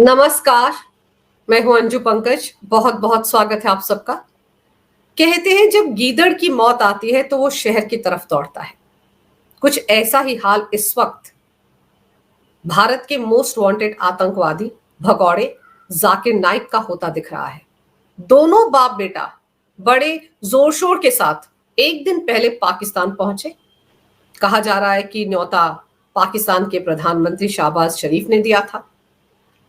नमस्कार। मैं हूं अंजू पंकज। बहुत बहुत स्वागत है आप सबका। कहते हैं जब गीदड़ की मौत आती है तो वो शहर की तरफ दौड़ता है। कुछ ऐसा ही हाल इस वक्त भारत के मोस्ट वांटेड आतंकवादी भगौड़े जाकिर नाइक का होता दिख रहा है। दोनों बाप बेटा बड़े जोर शोर के साथ एक दिन पहले पाकिस्तान पहुंचे। कहा जा रहा है कि न्योता पाकिस्तान के प्रधानमंत्री शाहबाज शरीफ ने दिया था।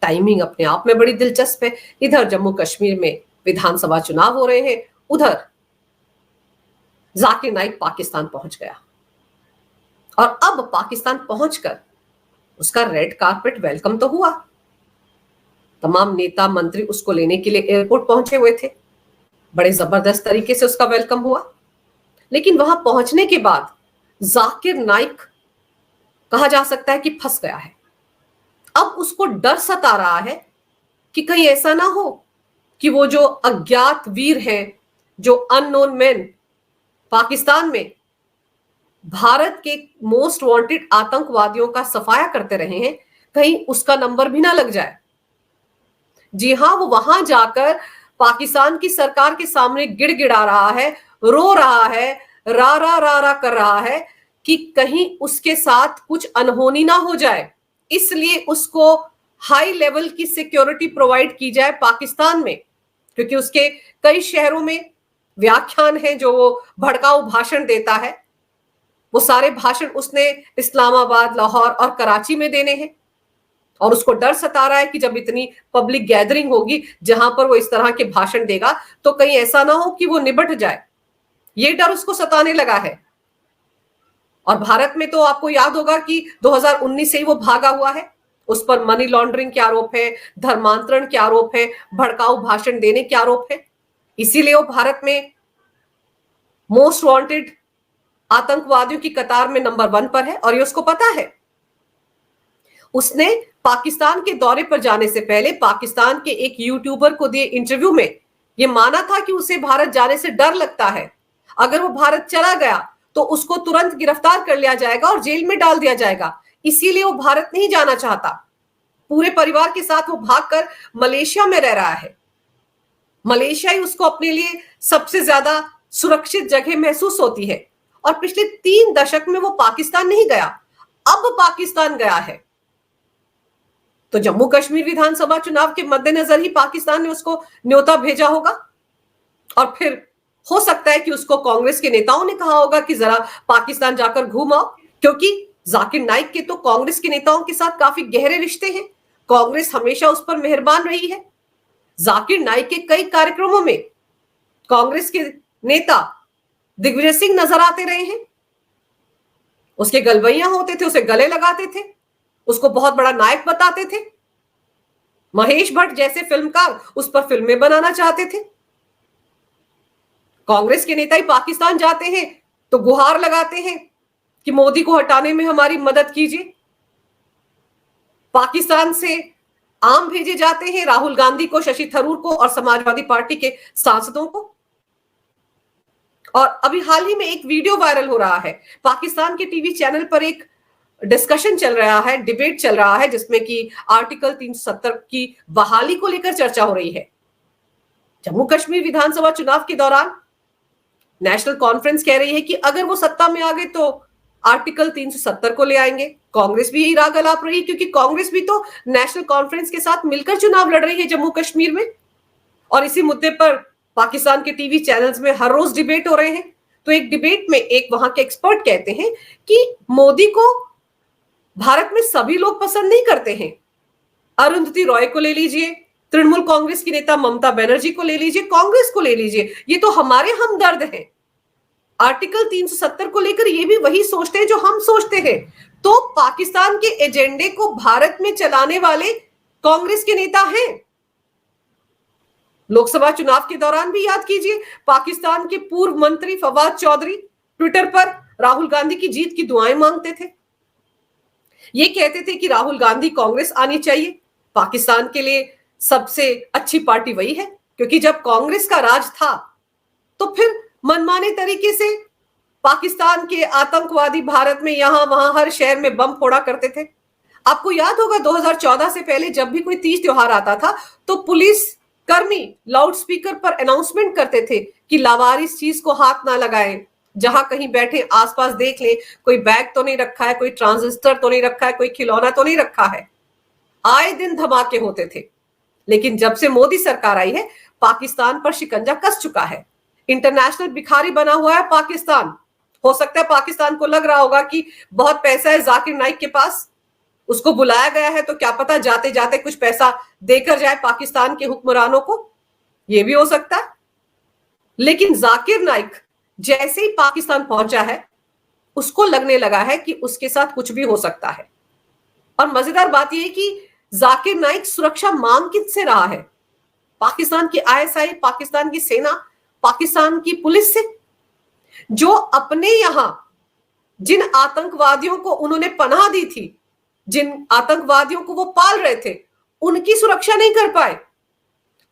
टाइमिंग अपने आप में बड़ी दिलचस्प है। इधर जम्मू कश्मीर में विधानसभा चुनाव हो रहे हैं, उधर जाकिर नाइक पाकिस्तान पहुंच गया और अब पाकिस्तान पहुंचकर उसका रेड कारपेट वेलकम तो हुआ। तमाम नेता मंत्री उसको लेने के लिए एयरपोर्ट पहुंचे हुए थे। बड़े जबरदस्त तरीके से उसका वेलकम हुआ। लेकिन वहां पहुंचने के बाद जाकिर नाइक कहा जा सकता है कि फंस गया है। अब उसको डर सता रहा है कि कहीं ऐसा ना हो कि वो जो अज्ञात वीर हैं, जो अननोन मैन पाकिस्तान में भारत के मोस्ट वांटेड आतंकवादियों का सफाया करते रहे हैं, कहीं उसका नंबर भी ना लग जाए। जी हां, वो वहां जाकर पाकिस्तान की सरकार के सामने गिड़गिड़ा रहा है, रो रहा है, रा कर रहा है कि कहीं उसके साथ कुछ अनहोनी ना हो जाए। इसलिए उसको हाई लेवल की सिक्योरिटी प्रोवाइड की जाए पाकिस्तान में, क्योंकि उसके कई शहरों में व्याख्यान है जो वो भड़काऊ भाषण देता है। वो सारे भाषण उसने इस्लामाबाद, लाहौर और कराची में देने हैं और उसको डर सता रहा है कि जब इतनी पब्लिक गैदरिंग होगी जहां पर वो इस तरह के भाषण देगा तो कहीं ऐसा ना हो कि वो निबट जाए। ये डर उसको सताने लगा है। और भारत में तो आपको याद होगा कि 2019 से ही वो भागा हुआ है। उस पर मनी लॉन्ड्रिंग के आरोप है, धर्मांतरण के आरोप है, भड़काऊ भाषण देने के आरोप है। इसीलिए वो भारत में मोस्ट वांटेड आतंकवादियों की कतार में नंबर 1 पर है और ये उसको पता है। उसने पाकिस्तान के दौरे पर जाने से पहले पाकिस्तान के एक यूट्यूबर को दिए इंटरव्यू में यह माना था कि उसे भारत जाने से डर लगता है। अगर वो भारत चला गया तो उसको तुरंत गिरफ्तार कर लिया जाएगा और जेल में डाल दिया जाएगा। इसीलिए वो भारत नहीं जाना चाहता। पूरे परिवार के साथ वो भागकर मलेशिया में रह रहा है। मलेशिया ही उसको अपने लिए सबसे ज्यादा सुरक्षित जगह महसूस होती है। और पिछले 3 दशक में वो पाकिस्तान नहीं गया, अब पाकिस्तान गया है। तो जम्मू कश्मीर विधानसभा चुनाव के मद्देनजर ही पाकिस्तान ने उसको न्योता भेजा होगा। और फिर हो सकता है कि उसको कांग्रेस के नेताओं ने कहा होगा कि जरा पाकिस्तान जाकर घूम आओ, क्योंकि जाकिर नाइक के तो कांग्रेस के नेताओं के साथ काफी गहरे रिश्ते हैं। कांग्रेस हमेशा उस पर मेहरबान रही है। जाकिर नाइक के कई कार्यक्रमों में कांग्रेस के नेता दिग्विजय सिंह नजर आते रहे हैं। उसके गलवैया होते थे, उसे गले लगाते थे, उसको बहुत बड़ा नायक बताते थे। महेश भट्ट जैसे फिल्मकार उस पर फिल्में बनाना चाहते थे। कांग्रेस के नेता ही पाकिस्तान जाते हैं तो गुहार लगाते हैं कि मोदी को हटाने में हमारी मदद कीजिए। पाकिस्तान से आम भेजे जाते हैं राहुल गांधी को, शशि थरूर को और समाजवादी पार्टी के सांसदों को। और अभी हाल ही में एक वीडियो वायरल हो रहा है। पाकिस्तान के टीवी चैनल पर एक डिस्कशन चल रहा है, डिबेट चल रहा है, जिसमें कि आर्टिकल 370 की बहाली को लेकर चर्चा हो रही है। जम्मू कश्मीर विधानसभा चुनाव के दौरान नेशनल कॉन्फ्रेंस कह रही है कि अगर वो सत्ता में आ गए तो आर्टिकल 370 को ले आएंगे। कांग्रेस भी यही राग अलाप रही, क्योंकि कांग्रेस भी तो नेशनल कॉन्फ्रेंस के साथ मिलकर चुनाव लड़ रही है जम्मू कश्मीर में। और इसी मुद्दे पर पाकिस्तान के टीवी चैनल्स में हर रोज डिबेट हो रहे हैं। तो एक डिबेट में एक वहां के एक्सपर्ट कहते हैं कि मोदी को भारत में सभी लोग पसंद नहीं करते हैं। अरुंधति रॉय को ले लीजिए, तृणमूल कांग्रेस की नेता ममता बनर्जी को ले लीजिए, कांग्रेस को ले लीजिए, ये तो हमारे हमदर्द हैं। आर्टिकल 370 को लेकर ये भी वही सोचते हैं जो हम सोचते हैं। तो पाकिस्तान के एजेंडे को भारत में चलाने वाले कांग्रेस के नेता हैं। लोकसभा चुनाव के दौरान भी याद कीजिए, पाकिस्तान के पूर्व मंत्री फवाद चौधरी ट्विटर पर राहुल गांधी की जीत की दुआएं मांगते थे। ये कहते थे कि राहुल गांधी कांग्रेस आनी चाहिए, पाकिस्तान के लिए सबसे अच्छी पार्टी वही है, क्योंकि जब कांग्रेस का राज था तो फिर मनमाने तरीके से पाकिस्तान के आतंकवादी भारत में यहां वहां हर शहर में बम फोड़ा करते थे। आपको याद होगा 2014 से पहले जब भी कोई तीज त्योहार आता था तो पुलिस कर्मी लाउड स्पीकर पर अनाउंसमेंट करते थे कि लावारिस चीज को हाथ ना लगाएं, जहां कहीं बैठे आसपास देख ले कोई बैग तो नहीं रखा है, कोई ट्रांजिस्टर तो नहीं रखा है, कोई खिलौना तो नहीं रखा है। आए दिन धमाके होते थे। लेकिन जब से मोदी सरकार आई है पाकिस्तान पर शिकंजा कस चुका है। इंटरनेशनल भिखारी बना हुआ है पाकिस्तान। हो सकता है पाकिस्तान को लग रहा होगा कि बहुत पैसा है जाकिर नाइक के पास, उसको बुलाया गया है तो क्या पता जाते जाते कुछ पैसा देकर जाए पाकिस्तान के हुक्मरानों को, यह भी हो सकता है। लेकिन जाकिर नाइक जैसे ही पाकिस्तान पहुंचा है उसको लगने लगा है कि उसके साथ कुछ भी हो सकता है। और मजेदार बात यह है कि जाकिर नाइक सुरक्षा मांग किससे रहा है? पाकिस्तान की आईएसआई, पाकिस्तान की सेना, पाकिस्तान की पुलिस से, जो अपने यहां जिन आतंकवादियों को उन्होंने पनाह दी थी, जिन आतंकवादियों को वो पाल रहे थे, उनकी सुरक्षा नहीं कर पाए।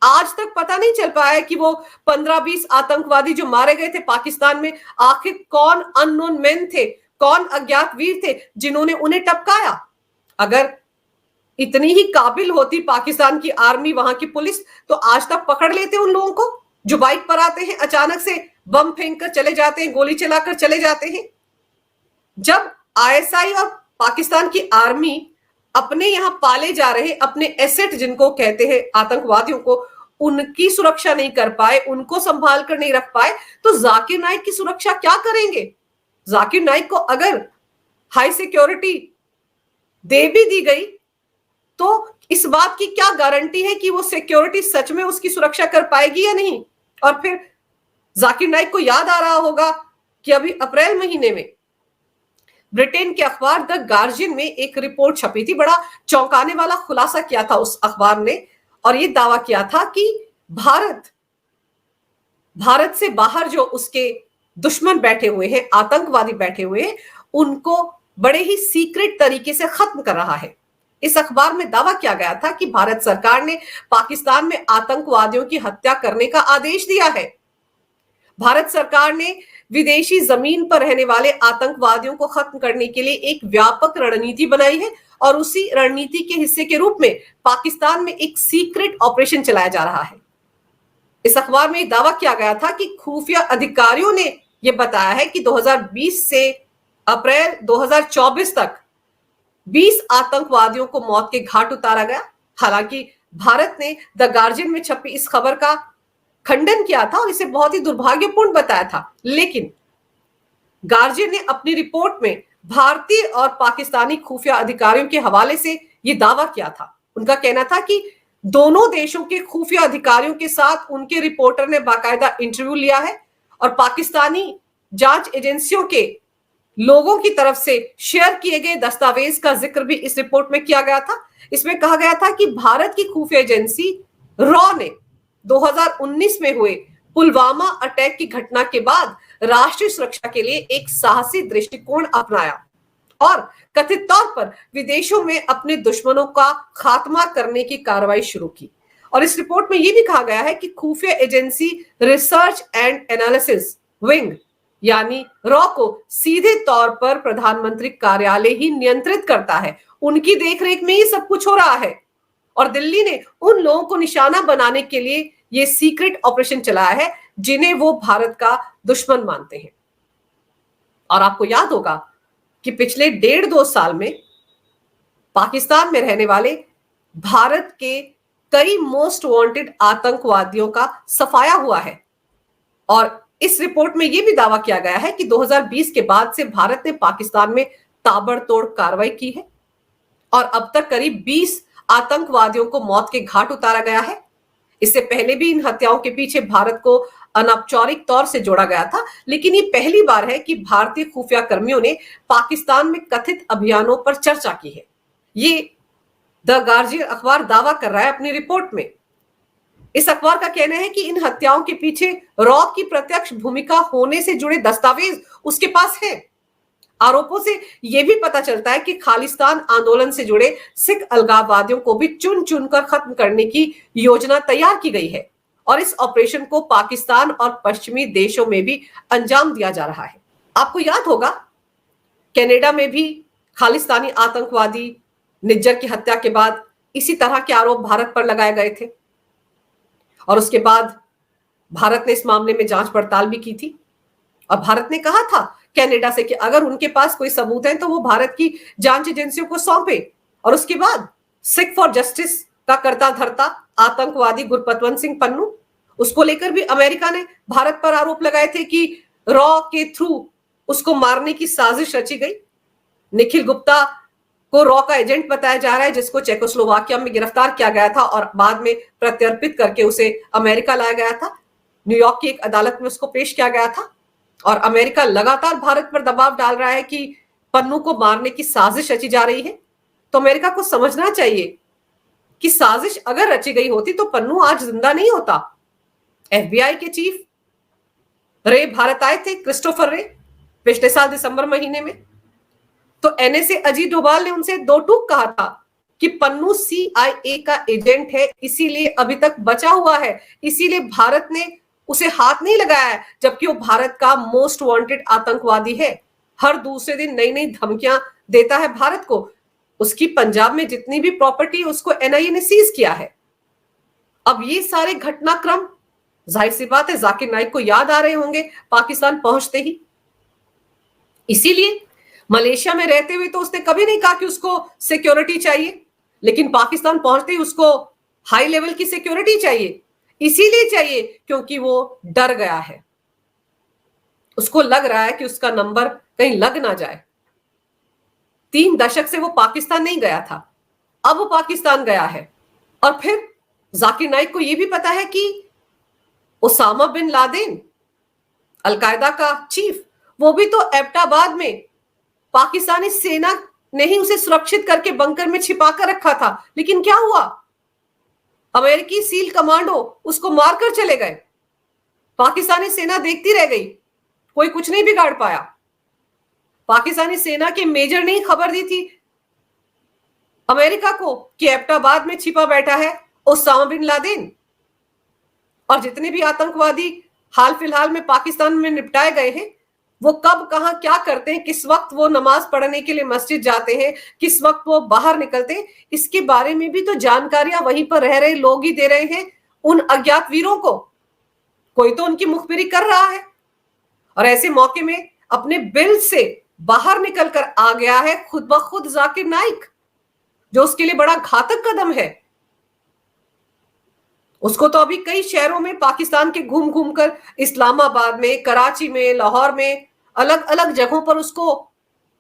आज तक पता नहीं चल पाया कि वो 15-20 आतंकवादी जो मारे गए थे पाकिस्तान में, आखिर कौन अननोन मैन थे, कौन अज्ञात वीर थे जिन्होंने उन्हें टपकाया। अगर इतनी ही काबिल होती पाकिस्तान की आर्मी, वहां की पुलिस, तो आज तक पकड़ लेते उन लोगों को जो बाइक पर आते हैं, अचानक से बम फेंक कर चले जाते हैं, गोली चलाकर चले जाते हैं। जब आईएसआई और पाकिस्तान की आर्मी अपने यहां पाले जा रहे अपने एसेट जिनको कहते हैं आतंकवादियों को, उनकी सुरक्षा नहीं कर पाए, उनको संभाल कर नहीं रख पाए, तो जाकिर नाइक की सुरक्षा क्या करेंगे? जाकिर नाइक को अगर हाई सिक्योरिटी दे भी दी गई तो इस बात की क्या गारंटी है कि वो सिक्योरिटी सच में उसकी सुरक्षा कर पाएगी या नहीं? और फिर जाकिर नाइक को याद आ रहा होगा कि अभी अप्रैल महीने में ब्रिटेन के अखबार द गार्जियन में एक रिपोर्ट छपी थी। बड़ा चौंकाने वाला खुलासा किया था उस अखबार ने, और यह दावा किया था कि भारत से बाहर जो उसके दुश्मन बैठे हुए हैं, आतंकवादी बैठे हुए हैं, उनको बड़े ही सीक्रेट तरीके से खत्म कर रहा है। इस अखबार में दावा किया गया था कि भारत सरकार ने पाकिस्तान में आतंकवादियों की हत्या करने का आदेश दिया है। भारत सरकार ने विदेशी जमीन पर रहने वाले आतंकवादियों को खत्म करने के लिए एक व्यापक रणनीति बनाई है, और उसी रणनीति के हिस्से के रूप में पाकिस्तान में एक सीक्रेट ऑपरेशन चलाया जा रहा है। इस अखबार में दावा किया गया था कि खुफिया अधिकारियों ने यह बताया है कि 2020 से अप्रैल 2024 तक 20 आतंकवादियों को मौत के घाट उतारा गया। हालांकि भारत ने द गार्जियन में छपी इस खबर का खंडन किया था और इसे बहुत ही दुर्भाग्यपूर्ण बताया था, लेकिन गार्जियन ने अपनी रिपोर्ट में भारतीय और पाकिस्तानी खुफिया अधिकारियों के हवाले से यह दावा किया था। उनका कहना था कि दोनों देशों के खुफिया अधिकारियों के साथ उनके रिपोर्टर ने बाकायदा इंटरव्यू लिया है, और पाकिस्तानी जांच एजेंसियों के लोगों की तरफ से शेयर किए गए दस्तावेज का जिक्र भी इस रिपोर्ट में किया गया था। इसमें कहा गया था कि भारत की खुफिया एजेंसी रॉ ने 2019 में हुए पुलवामा अटैक की घटना के बाद राष्ट्रीय सुरक्षा के लिए एक साहसी दृष्टिकोण अपनाया और कथित तौर पर विदेशों में अपने दुश्मनों का खात्मा करने की कार्रवाई शुरू की। और इस रिपोर्ट में यह भी कहा गया है कि खुफिया agency research and analysis wing यानी रॉ को सीधे तौर पर प्रधानमंत्री कार्यालय ही नियंत्रित करता है। उनकी देखरेख में ही सब कुछ हो रहा है, और दिल्ली ने उन लोगों को निशाना बनाने के लिए यह सीक्रेट ऑपरेशन चलाया है जिन्हें वो भारत का दुश्मन मानते हैं। और आपको याद होगा कि पिछले 1.5-2 साल में पाकिस्तान में रहने वाले भारत के कई मोस्ट वांटेड आतंकवादियों का सफाया हुआ है। और इस रिपोर्ट में यह भी दावा किया गया है कि 2020 के बाद से भारत ने पाकिस्तान में ताबड़तोड़ कार्रवाई की है, और अब तक करीब 20 आतंकवादियों को मौत के घाट उतारा गया है। इससे पहले भी इन हत्याओं के पीछे भारत को अनौपचारिक तौर से जोड़ा गया था, लेकिन ये पहली बार है कि भारतीय खुफिया कर्मियों ने पाकिस्तान में कथित अभियानों पर चर्चा की है। ये द गार्जियन अखबार दावा कर रहा है अपनी रिपोर्ट में। इस अखबार का कहना है कि इन हत्याओं के पीछे रॉ की प्रत्यक्ष भूमिका होने से जुड़े दस्तावेज उसके पास है। आरोपों से यह भी पता चलता है कि खालिस्तान आंदोलन से जुड़े सिख अलगाववादियों को भी चुन चुनकर खत्म करने की योजना तैयार की गई है, और इस ऑपरेशन को पाकिस्तान और पश्चिमी देशों में भी अंजाम दिया जा रहा है। आपको याद होगा कनाडा में भी खालिस्तानी आतंकवादी निज्जर की हत्या के बाद इसी तरह के आरोप भारत पर लगाए गए थे और उसके बाद भारत ने इस मामले में जांच पड़ताल भी की थी और भारत ने कहा था कनाडा से कि अगर उनके पास कोई सबूत है तो वो भारत की जांच एजेंसियों को सौंपे। और उसके बाद सिख फॉर जस्टिस का करता धरता आतंकवादी गुरपतवंत सिंह पन्नू, उसको लेकर भी अमेरिका ने भारत पर आरोप लगाए थे कि रॉ के थ्रू उसको मारने की साजिश रची गई। निखिल गुप्ता को रॉ का एजेंट बताया जा रहा है जिसको चेकोस्लोवाकिया में गिरफ्तार किया गया था और बाद में प्रत्यर्पित करके उसे अमेरिका लाया गया था। न्यूयॉर्क की एक अदालत में उसको पेश किया गया था और अमेरिका लगातार भारत पर दबाव डाल रहा है कि पन्नू को मारने की साजिश रची जा रही है। तो अमेरिका को समझना चाहिए कि साजिश अगर रची गई होती तो पन्नू आज जिंदा नहीं होता। एफबीआई के चीफ रे भारत आए थे, क्रिस्टोफर रे, पिछले साल दिसंबर महीने में। तो एनएसए अजीत डोभाल ने उनसे दो टूक कहा था कि पन्नू सीआईए का एजेंट है, इसीलिए अभी तक बचा हुआ है, इसीलिए भारत ने उसे हाथ नहीं लगाया, जबकि वो भारत का मोस्ट वांटेड आतंकवादी है। हर दूसरे दिन नई नई धमकियां देता है भारत को। उसकी पंजाब में जितनी भी प्रॉपर्टी उसको एनआईए ने सीज किया है। अब ये सारे घटनाक्रम जाहिर सी बात है जाकिर नाइक को याद आ रहे होंगे पाकिस्तान पहुंचते ही। इसीलिए मलेशिया में रहते हुए तो उसने कभी नहीं कहा कि उसको सिक्योरिटी चाहिए, लेकिन पाकिस्तान पहुंचते ही उसको हाई लेवल की सिक्योरिटी चाहिए। इसीलिए चाहिए क्योंकि वो डर गया है, उसको लग रहा है कि उसका नंबर कहीं लग ना जाए। 3 दशक से वो पाकिस्तान नहीं गया था, अब वो पाकिस्तान गया है। और फिर जाकिर नाइक को यह भी पता है कि ओसामा बिन लादेन, अलकायदा का चीफ, वो भी तो एबटाबाद में पाकिस्तानी सेना ने ही उसे सुरक्षित करके बंकर में छिपा कर रखा था। लेकिन क्या हुआ? अमेरिकी सील कमांडो उसको मारकर चले गए। पाकिस्तानी सेना देखती रह गई, कोई कुछ नहीं बिगाड़ पाया। पाकिस्तानी सेना के मेजर ने ही खबर दी थी अमेरिका को कि एबटाबाद में छिपा बैठा है ओसामा बिन लादेन। और जितने भी आतंकवादी हाल फिलहाल में पाकिस्तान में निपटाए गए हैं, वो कब कहां क्या करते हैं, किस वक्त वो नमाज पढ़ने के लिए मस्जिद जाते हैं, किस वक्त वो बाहर निकलते हैं, इसके बारे में भी तो जानकारियां वहीं पर रह रहे लोग ही दे रहे हैं उन अज्ञात वीरों को। कोई तो उनकी मुखबिरी कर रहा है और ऐसे मौके में अपने बिल से बाहर निकलकर आ गया है खुद ब खुद जाकिर नाइक, जो उसके लिए बड़ा घातक कदम है। उसको तो अभी कई शहरों में पाकिस्तान के घूम घूम कर, इस्लामाबाद में, कराची में, लाहौर में, अलग अलग जगहों पर उसको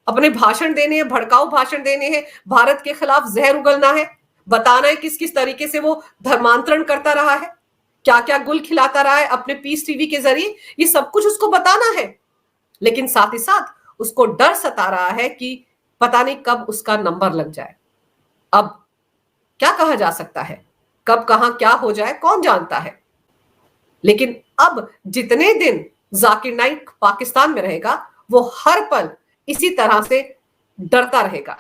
अपने भाषण देने हैं, भड़काऊ भाषण देने हैं, भारत के खिलाफ जहर उगलना है, बताना है किस किस तरीके से वो धर्मांतरण करता रहा है, क्या क्या गुल खिलाता रहा है अपने पीस टीवी के जरिए, ये सब कुछ उसको बताना है। लेकिन साथ ही साथ उसको डर सता रहा है कि पता नहीं कब उसका नंबर लग जाए। अब क्या कहा जा सकता है, कब कहां क्या हो जाए कौन जानता है। लेकिन अब जितने दिन जाकिर नाइक पाकिस्तान में रहेगा, वो हर पल इसी तरह से डरता रहेगा।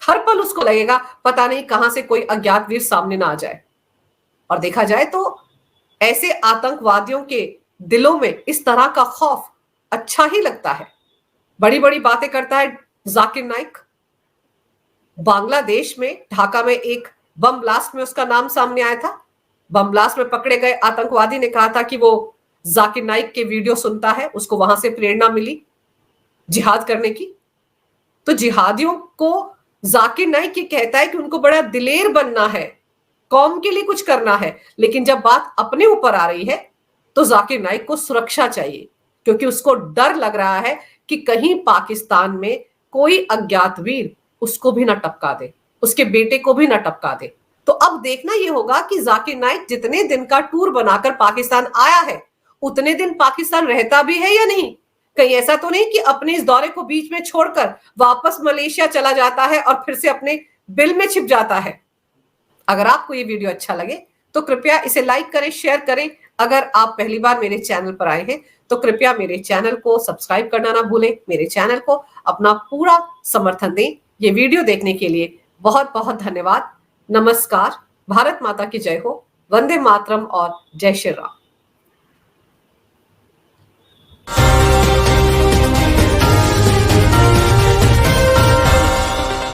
हर पल उसको लगेगा पता नहीं कहां से कोई अज्ञात वीर सामने ना आ जाए। और देखा जाए तो ऐसे आतंकवादियों के दिलों में इस तरह का खौफ अच्छा ही लगता है। बड़ी बड़ी बातें करता है जाकिर नाइक। बांग्लादेश में ढाका में एक बम ब्लास्ट में उसका नाम सामने आया था। बम ब्लास्ट में पकड़े गए आतंकवादी ने कहा था कि वो जाकिर नाइक के वीडियो सुनता है, उसको वहां से प्रेरणा मिली जिहाद करने की। तो जिहादियों को जाकिर नाइक ये कहता है कि उनको बड़ा दिलेर बनना है, कौम के लिए कुछ करना है। लेकिन जब बात अपने ऊपर आ रही है तो जाकिर नाइक को सुरक्षा चाहिए, क्योंकि उसको डर लग रहा है कि कहीं पाकिस्तान में कोई अज्ञात वीर उसको भी ना टपका दे, उसके बेटे को भी ना टपका दे। तो अब देखना यह होगा कि जाकिर नाइक जितने दिन का टूर बनाकर पाकिस्तान आया है, उतने दिन पाकिस्तान रहता भी है या नहीं। कहीं ऐसा तो नहीं कि अपने इस दौरे को बीच में छोड़कर वापस मलेशिया चला जाता है और फिर से अपने बिल में छिप जाता है। अगर आपको ये वीडियो अच्छा लगे तो कृपया इसे लाइक करें, शेयर करें। अगर आप पहली बार मेरे चैनल पर आए हैं तो कृपया मेरे चैनल को सब्सक्राइब करना ना भूलें। मेरे चैनल को अपना पूरा समर्थन दें। ये वीडियो देखने के लिए बहुत बहुत धन्यवाद। नमस्कार। भारत माता की जय हो। वंदे मातरम और जय श्री राम।